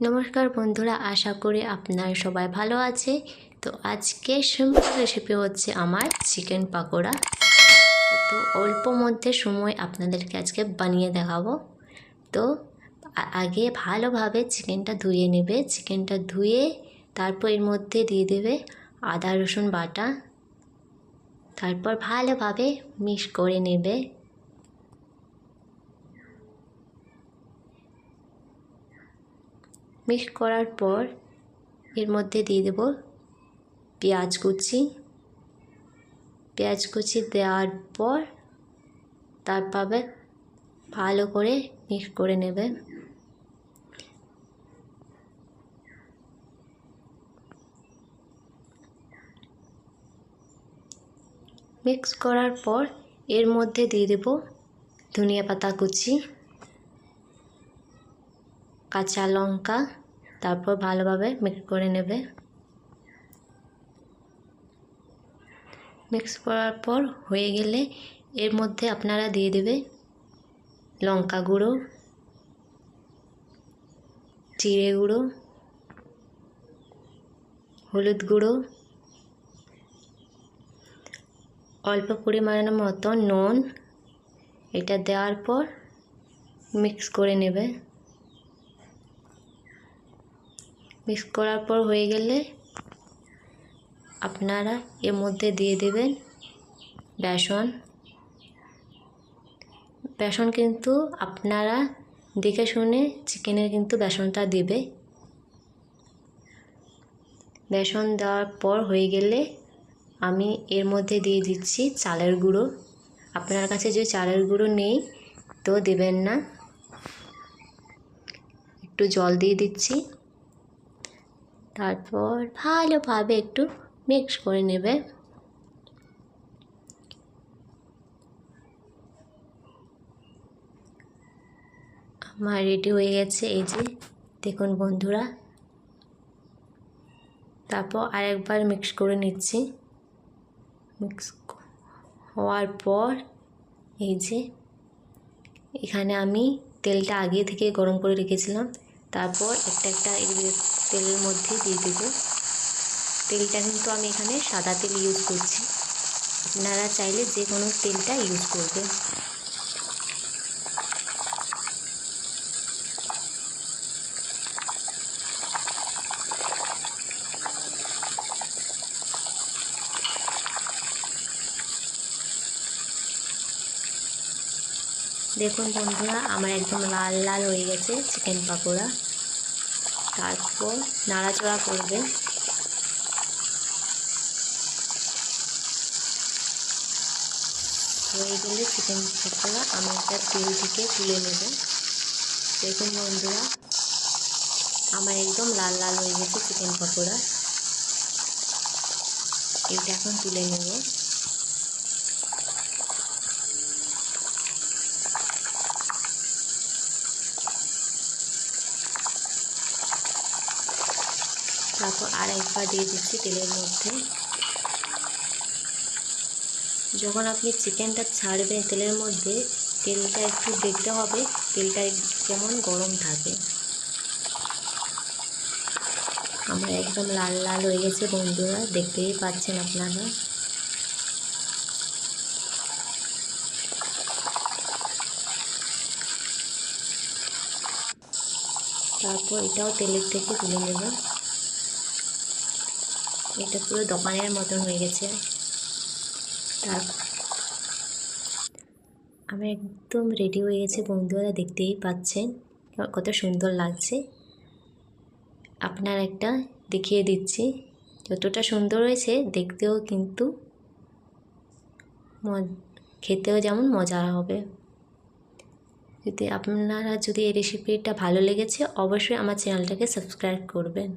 নমস্কার বন্ধুরা, আশা করি আপনারা সবাই ভালো আছে। তো আজকে সিম্পল রেসিপি হচ্ছে আমার চিকেন পাকোড়া। তো অল্প মধ্যে সময় আপনাদেরকে আজকে বানিয়ে দেখাবো। তো আগে ভালোভাবে চিকেনটা ধুয়ে নেবে। চিকেনটা ধুয়ে তারপর এর মধ্যে দিয়ে দেবে আদা রসুন বাটা। তারপর ভালোভাবে মিক্স করে নেবে। মিক্স করার পর এর মধ্যে দিয়ে দেব পেঁয়াজ কুচি দেওয়ার পর তারপরে ভালো করে মিক্স করে নেবে। মিক্স করার পর এর মধ্যে দিয়ে দেব ধনিয়া পাতা কুচি, কাঁচা লঙ্কা, তারপর ভালোভাবে মিক্স করে নেবে। মিক্স করার পর হয়ে গেলে এর মধ্যে আপনারা দিয়ে দেবে লঙ্কা গুঁড়ো, জিরে গুঁড়ো, হলুদ গুঁড়ো, অল্প পরিমাণের মতো নুন। এটা দেওয়ার পর মিক্স করে নেবে। মিক্স করার পর হয়ে গেলে আপনারা এর মধ্যে দিয়ে দেবেন বেসন কিন্তু আপনারা দেখে শুনে চিকেনের কিন্তু বেসনটা দেবে। বেসন দেওয়ার পর হয়ে গেলে আমি এর মধ্যে দিয়ে দিচ্ছি চালের গুঁড়ো। আপনার কাছে যদি চালের গুঁড়ো নেই তো দেবেন না। একটু জল দিয়ে দিচ্ছি। তারপর ভালোভাবে একটু মিক্স করে নেবে। আমার রেডি হয়ে গেছে, এই যে দেখুন বন্ধুরা। তারপর আরেকবার মিক্স করে নিচ্ছি। মিক্স হওয়ার পর এই যে এখানে আমি তেলটা আগে থেকে গরম করে রেখেছিলাম। তারপর একটা তেলের মধ্যে দিয়ে দেব। তেলটা কিন্তু আমি এখানে সাদা তেল ইউজ করছি, আপনারা চাইলে যে কোনো তেলটা ইউজ করবেন। দেখুন বন্ধুরা, আমার একদম লাল লাল হয়ে গেছে চিকেন পাকোড়া। তারপর নাড়াচাড়া করবে। হয়ে গেলে চিকেন পাকোড়া আমি একটা তেল থেকে তুলে নেব। দেখুন বন্ধুরা, আমার একদম লাল লাল হয়ে গেছে চিকেন পাকোড়া। এটা এখন তুলে নেব। তারপর আরেকবার দিয়ে দিচ্ছি তেলের মধ্যে। যখন আপনি চিকেনটা ছাড়বেন তেলের মধ্যে, তেলটা একটু দেখতে হবে তেলটা যেমন গরম থাকে। আমার একদম লাল লাল হয়ে গেছে বন্ধুরা, দেখতেই পাচ্ছেন আপনারা। তারপর এটাও তেলের থেকে তুলে নেব। এটা পুরো দোকানের মতন হয়ে গেছে। আমি একদম রেডি হয়ে গেছে বন্ধুরা, দেখতেই পাচ্ছেন কত সুন্দর লাগছে। আপনার একটা দেখিয়ে দিচ্ছি, যতটা সুন্দর হয়েছে দেখতেও কিন্তু খেতেও যেমন মজা হবে। যদি আপনারা এই রেসিপিটা ভালো লেগেছে অবশ্যই আমার চ্যানেলটাকে সাবস্ক্রাইব করবেন।